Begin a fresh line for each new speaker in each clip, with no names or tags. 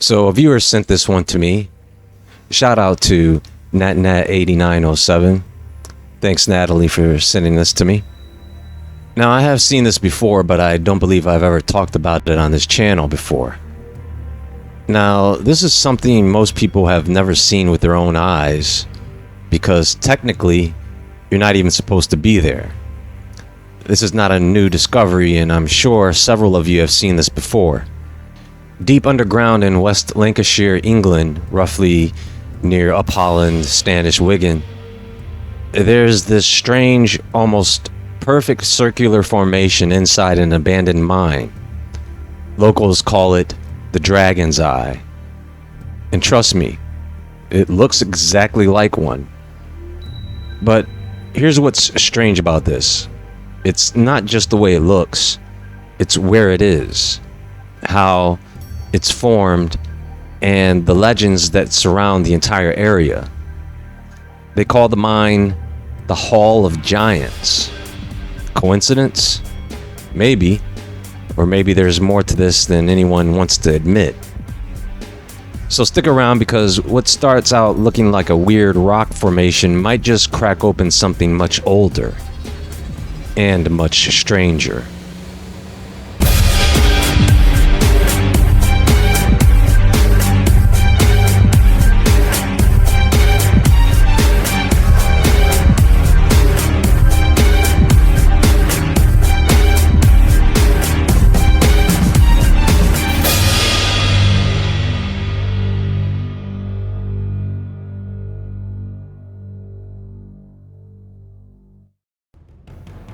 So a viewer sent this one to me. Shout out to NatNat8907. Thanks, Natalie, for sending this to me. Now, I have seen this before, but I don't believe I've ever talked about it on this channel before. Now, this is something most people have never seen with their own eyes, because technically, you're not even supposed to be there. This is not a new discovery, and I'm sure several of you have seen this before. Deep underground in West Lancashire, England, roughly near Upholland, Standish, Wigan, there's this strange, almost perfect circular formation inside an abandoned mine. Locals call it the Dragon's Eye. And trust me, it looks exactly like one. But here's what's strange about this. It's not just the way it looks, it's where it is, how it's formed, and the legends that surround the entire area. They call the mine the Hall of Giants. Coincidence? Maybe. Or maybe there's more to this than anyone wants to admit. So stick around, because what starts out looking like a weird rock formation might just crack open something much older and much stranger.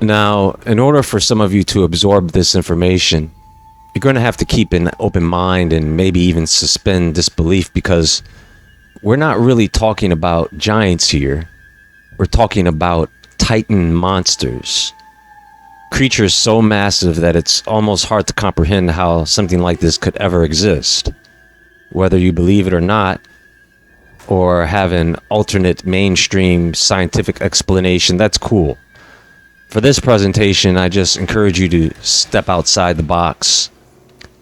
Now, in order for some of you to absorb this information, you're going to have to keep an open mind and maybe even suspend disbelief, because we're not really talking about giants here. We're talking about Titan monsters. Creatures so massive that it's almost hard to comprehend how something like this could ever exist. Whether you believe it or not, or have an alternate mainstream scientific explanation, that's cool. For this presentation, I just encourage you to step outside the box,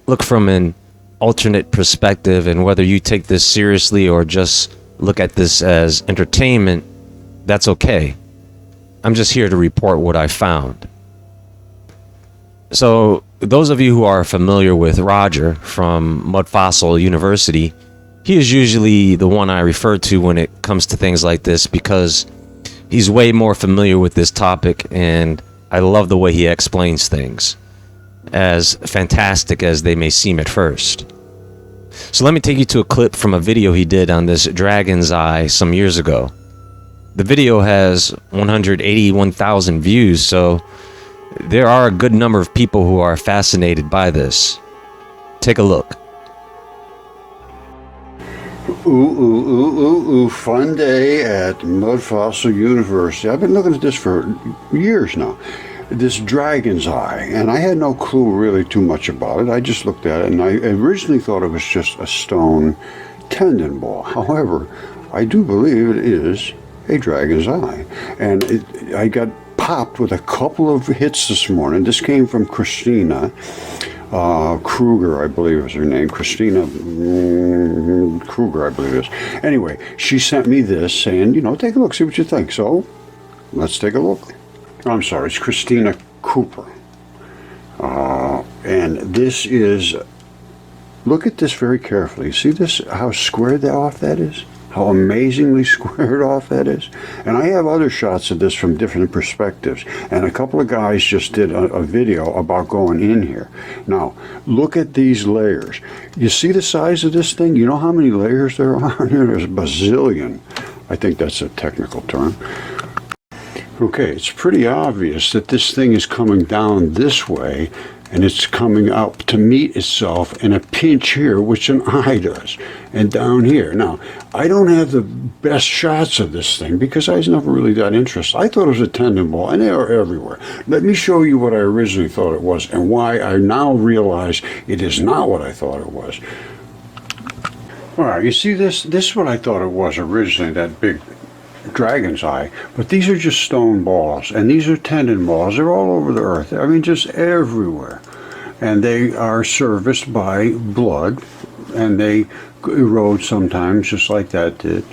look from an alternate perspective, and whether you take this seriously or just look at this as entertainment, that's okay. I'm just here to report what I found. So, those of you who are familiar with Roger from Mud Fossil University, he is usually the one I refer to when it comes to things like this, because he's way more familiar with this topic, and I love the way he explains things, as fantastic as they may seem at first. So let me take you to a clip from a video he did on this Dragon's Eye some years ago. The video has 181,000 views, so there are a good number of people who are fascinated by this. Take a look.
Ooh, fun day at Mud Fossil University. I've been looking at this for years now. This Dragon's Eye, and I had no clue really too much about it. I just looked at it, and I originally thought it was just a stone tendon ball. However, I do believe it is a Dragon's Eye. And I got popped with a couple of hits this morning. This came from Christina Kruger, I believe is her name. Christina Kruger, I believe it is. Anyway, she sent me this saying, take a look, see what you think. So, let's take a look. I'm sorry, it's Christina Cooper. And this is, look at this very carefully. See this, how squared off that is? How amazingly squared off that is. And I have other shots of this from different perspectives, and a couple of guys just did a video about going in here. Now look at these layers. You see the size of this thing? You know how many layers there are here? There's a bazillion. I think that's a technical term. Okay, it's pretty obvious that this thing is coming down this way, and it's coming up to meet itself in a pinch here, which an eye does, and down here. Now, I don't have the best shots of this thing because I was never really that interested. I thought it was a tendon ball, and they are everywhere. Let me show you what I originally thought it was and why I now realize it is not what I thought it was. All right, you see this? This is what I thought it was originally, that big Dragon's Eye, but these are just stone balls, and these are tendon balls. They're all over the earth. I mean, just everywhere, and they are serviced by blood and they erode sometimes, just like that did.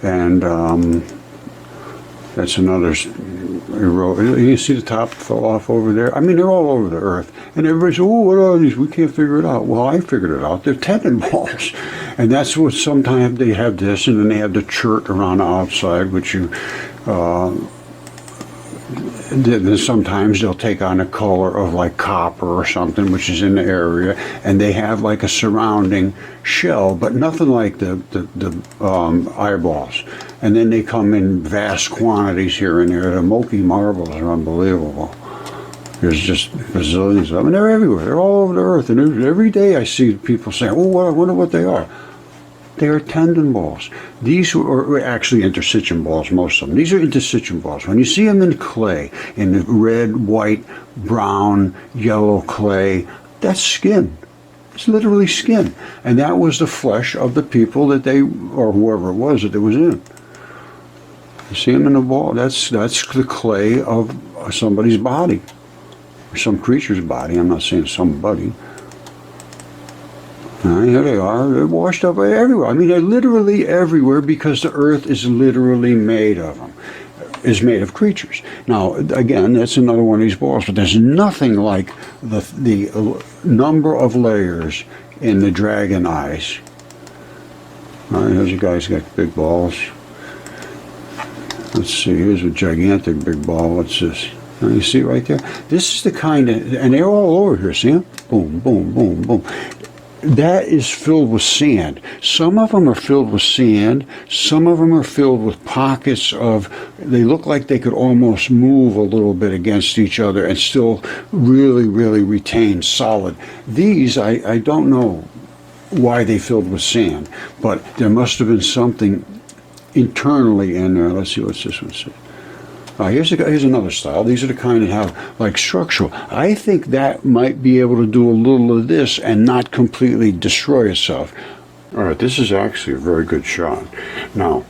And that's another erode. You see the top fell off over there? I mean, they're all over the earth. And everybody's, oh, what are these? We can't figure it out. Well, I figured it out. They're tendon balls. And that's what sometimes they have this, and then they have the chert around the outside, which you, then sometimes they'll take on a color of like copper or something, which is in the area, and they have like a surrounding shell, but nothing like the eyeballs. And then they come in vast quantities here and there. The Moki marbles are unbelievable. There's just bazillions of them, and they're everywhere. They're all over the earth, and every day I see people saying, oh, I wonder what they are. They are tendon balls. These are actually interstitium balls, most of them. These are interstitium balls. When you see them in clay, in the red, white, brown, yellow clay, that's skin. It's literally skin. And that was the flesh of the people that they, or whoever it was that it was in. You see them in the ball? That's the clay of somebody's body, or some creature's body. I'm not saying somebody. Here they are. They're washed up everywhere. I mean, they're literally everywhere because the earth is literally made of them. Is made of creatures. Now, again, that's another one of these balls, but there's nothing like the number of layers in the dragon eyes. All right, here's a guy's got big balls. Let's see, here's a gigantic big ball. What's this? You see right there? This is the kind of, and they're all over here, see them? Boom, boom, boom, boom. That is filled with sand. Some of them are filled with sand. Some of them are filled with pockets of, they look like they could almost move a little bit against each other and still really, really retain solid. These, I don't know why they filled with sand, but there must have been something internally in there. Let's see what's this one say. Here's another style. These are the kind that have like structural. I think that might be able to do a little of this and not completely destroy itself. All right, this is actually a very good shot. Now,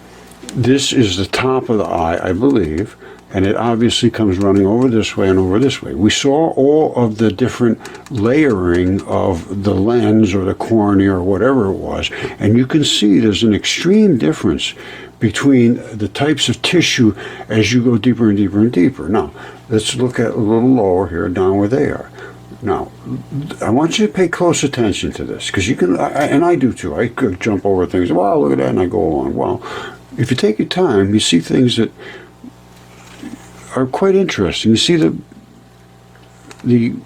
this is the top of the eye, I believe, and it obviously comes running over this way and over this way. We saw all of the different layering of the lens or the cornea or whatever it was, and you can see there's an extreme difference between the types of tissue as you go deeper and deeper and deeper. Now, let's look at a little lower here, down where they are. Now, I want you to pay close attention to this, because you can, and I do too. I could jump over things. Wow, look at that, and I go on. Well, if you take your time, you see things that are quite interesting. You see the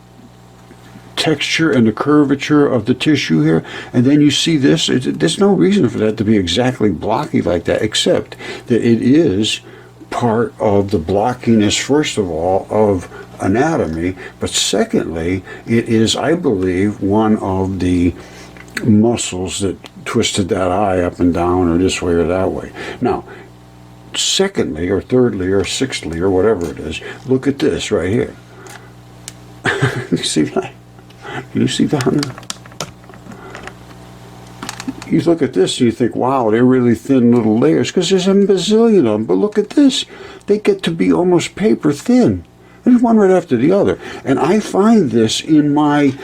texture and the curvature of the tissue here, and then you see this. There's no reason for that to be exactly blocky like that, except that it is part of the blockiness, first of all, of anatomy, but secondly, it is, I believe, one of the muscles that twisted that eye up and down or this way or that way. Now, secondly or thirdly or sixthly or whatever it is, look at this right here. You see that? Can you see down there? You look at this and you think, wow, they're really thin little layers, because there's a bazillion of them. But look at this. They get to be almost paper thin. There's one right after the other. And I find this in my,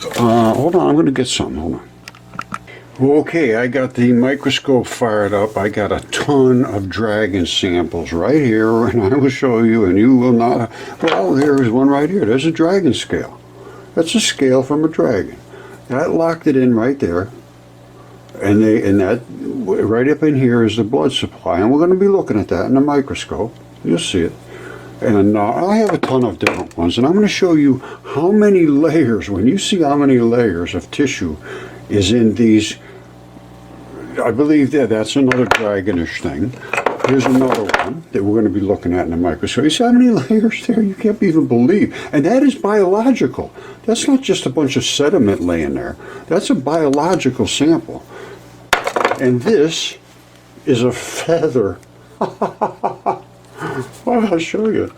hold on, I'm going to get something. Hold on. Okay, I got the microscope fired up. I got a ton of dragon samples right here, and I will show you, and you will not. Well, there is one right here. There's a dragon scale. That's a scale from a dragon. That locked it in right there. And that right up in here is the blood supply. And we're going to be looking at that in the microscope. You'll see it. And I have a ton of different ones. And I'm going to show you how many layers, when you see how many layers of tissue is in these, I believe that's another dragonish thing. Here's another one that we're going to be looking at in the microscope. You see how many layers there? You can't even believe. And that is biological. That's not just a bunch of sediment laying there. That's a biological sample. And this is a feather. Well, I'll show you.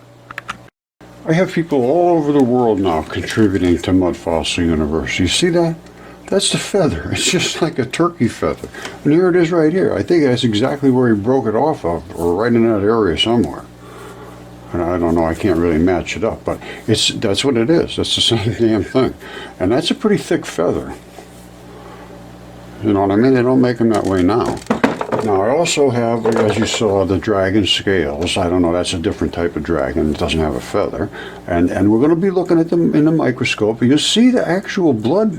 I have people all over the world now contributing to Mud Fossil University. You see that? That's the feather. It's just like a turkey feather. And here it is right here. I think that's exactly where he broke it off of, or right in that area somewhere. And I don't know, I can't really match it up, but that's what it is. That's the same damn thing. And that's a pretty thick feather. You know what I mean? They don't make them that way now. Now, I also have, as you saw, the dragon scales. I don't know, that's a different type of dragon. It doesn't have a feather. And we're going to be looking at them in the microscope. You'll see the actual blood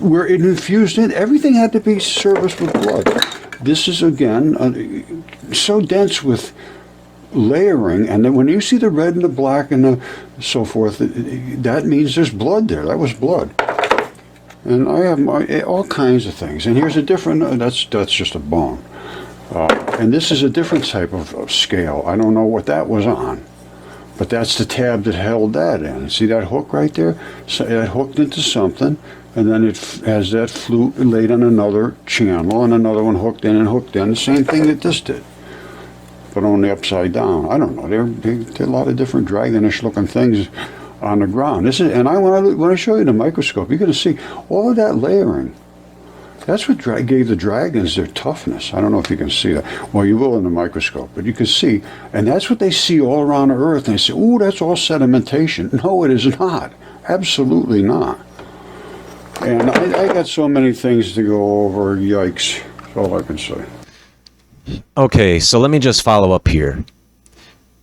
where it infused in. Everything had to be serviced with blood. This is, again, so dense with layering. And then when you see the red and the black and the so forth, that means there's blood there. That was blood. And I have all kinds of things. And here's a different, that's just a bone. And this is a different type of scale. I don't know what that was on. But that's the tab that held that in. See that hook right there? So it hooked into something. And then it has that flute laid on another channel. And another one hooked in and hooked in. The same thing that this did. But only upside down. I don't know. There are a lot of different dragonish looking things on the ground. This is, and when I show you the microscope, you're going to see all of that layering. That's what gave the dragons their toughness. I don't know if you can see that. Well, you will in the microscope, but you can see, and that's what they see all around the Earth. And they say, "Oh, that's all sedimentation." No, it is not. Absolutely not. And I got so many things to go over. Yikes! That's all I can say.
Okay, so let me just follow up here.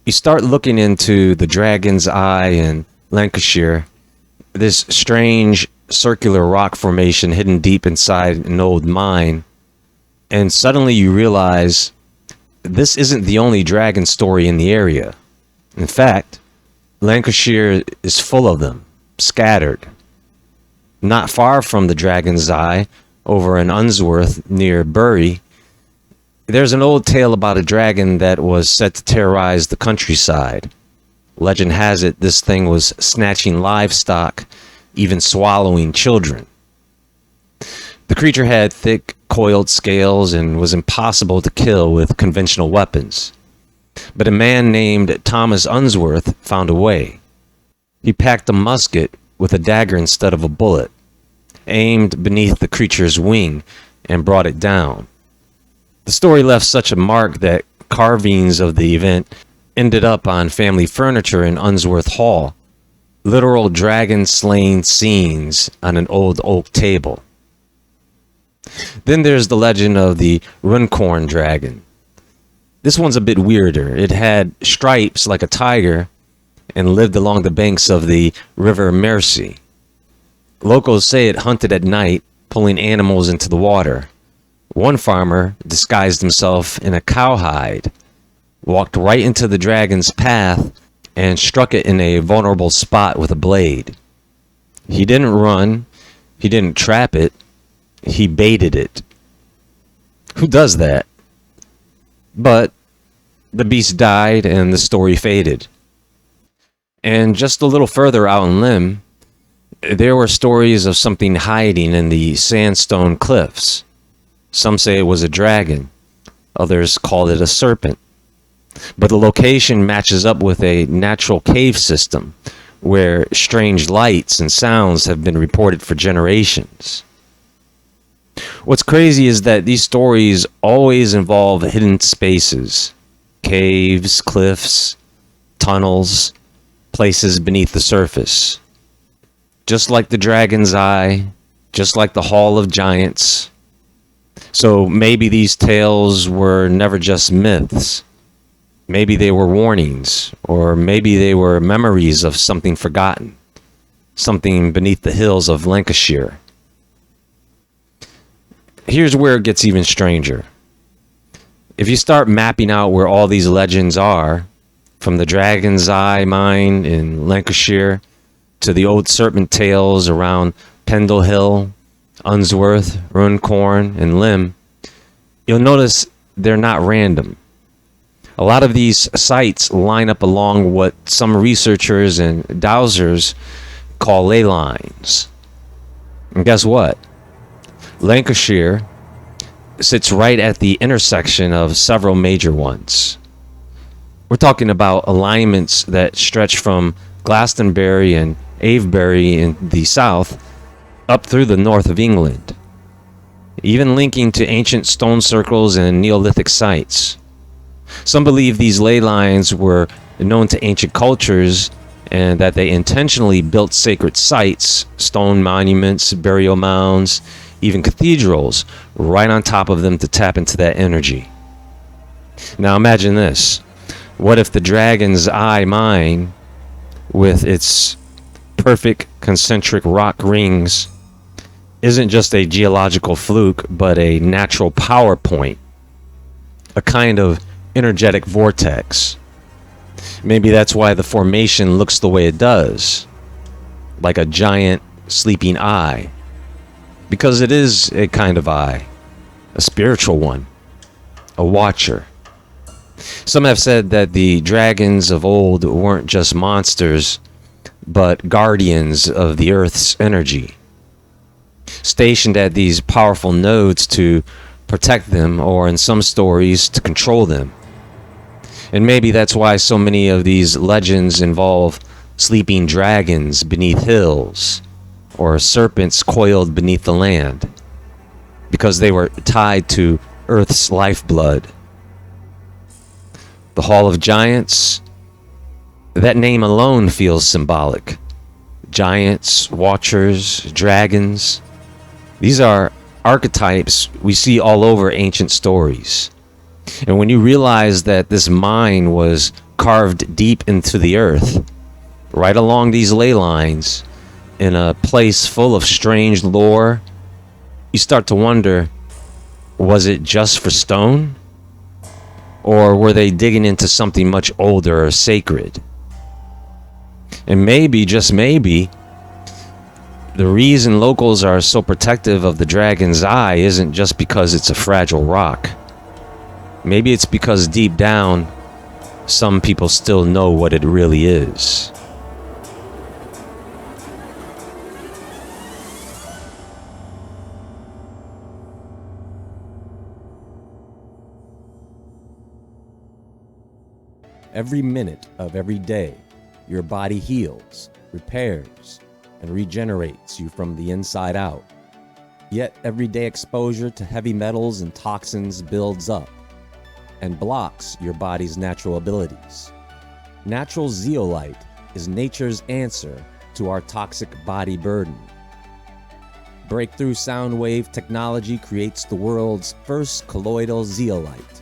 You start looking into the Dragon's Eye in Lancashire, this strange circular rock formation hidden deep inside an old mine, and suddenly you realize this isn't the only dragon story in the area. In fact, Lancashire is full of them, scattered. Not far from the Dragon's Eye, over in Unsworth near Bury, there's an old tale about a dragon that was said to terrorize the countryside. Legend has it this thing was snatching livestock, even swallowing children. The creature had thick, coiled scales and was impossible to kill with conventional weapons. But a man named Thomas Unsworth found a way. He packed a musket with a dagger instead of a bullet, aimed beneath the creature's wing, and brought it down. The story left such a mark that carvings of the event ended up on family furniture in Unsworth Hall. Literal dragon slaying scenes on an old oak table. Then there's the legend of the Runcorn dragon. This one's a bit weirder. It had stripes like a tiger and lived along the banks of the River Mersey. Locals say it hunted at night, pulling animals into the water. One farmer disguised himself in a cowhide, walked right into the dragon's path, and struck it in a vulnerable spot with a blade. He didn't run, he didn't trap it, he baited it. Who does that? But the beast died and the story faded. And just a little further out in Lim, there were stories of something hiding in the sandstone cliffs. Some say it was a dragon, others called it a serpent. But the location matches up with a natural cave system where strange lights and sounds have been reported for generations. What's crazy is that these stories always involve hidden spaces, caves, cliffs, tunnels, places beneath the surface. Just like the Dragon's Eye, just like the Hall of Giants. So maybe these tales were never just myths. Maybe they were warnings, or maybe they were memories of something forgotten, something beneath the hills of Lancashire. Here's where it gets even stranger. If you start mapping out where all these legends are, from the Dragon's Eye mine in Lancashire to the old serpent tales around Pendle Hill, Unsworth, Runcorn, and Lim, you'll notice they're not random. A lot of these sites line up along what some researchers and dowsers call ley lines. And guess what? Lancashire sits right at the intersection of several major ones. We're talking about alignments that stretch from Glastonbury and Avebury in the south up through the north of England, even linking to ancient stone circles and Neolithic sites. Some believe these ley lines were known to ancient cultures and that they intentionally built sacred sites, stone monuments, burial mounds, even cathedrals, right on top of them to tap into that energy. Now imagine this. What if the dragon's eye mine, with its perfect concentric rock rings, isn't just a geological fluke, but a natural power point, a kind of energetic vortex? Maybe that's why the formation looks the way it does, like a giant sleeping eye, because it is a kind of eye, a spiritual one, a watcher. Some have said that the dragons of old weren't just monsters, but guardians of the earth's energy, stationed at these powerful nodes to protect them, or in some stories, to control them. And maybe that's why so many of these legends involve sleeping dragons beneath hills, or serpents coiled beneath the land, because they were tied to Earth's lifeblood. The Hall of Giants, that name alone feels symbolic. Giants, watchers, dragons, these are archetypes we see all over ancient stories. And when you realize that this mine was carved deep into the earth, right along these ley lines, in a place full of strange lore, you start to wonder, was it just for stone? Or were they digging into something much older or sacred? And maybe, just maybe, the reason locals are so protective of the dragon's eye isn't just because it's a fragile rock. Maybe it's because deep down, some people still know what it really is. Every minute of every day, your body heals, repairs, and regenerates you from the inside out. Yet everyday exposure to heavy metals and toxins builds up and blocks your body's natural abilities. Natural zeolite is nature's answer to our toxic body burden. Breakthrough sound wave technology creates the world's first colloidal zeolite.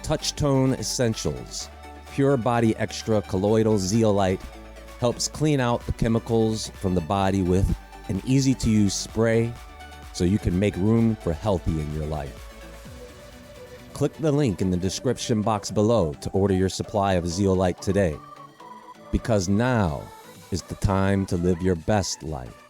Touchtone Essentials Pure Body Extra Colloidal Zeolite helps clean out the chemicals from the body with an easy-to-use spray so you can make room for healthy in your life. Click the link in the description box below to order your supply of zeolite today, because now is the time to live your best life.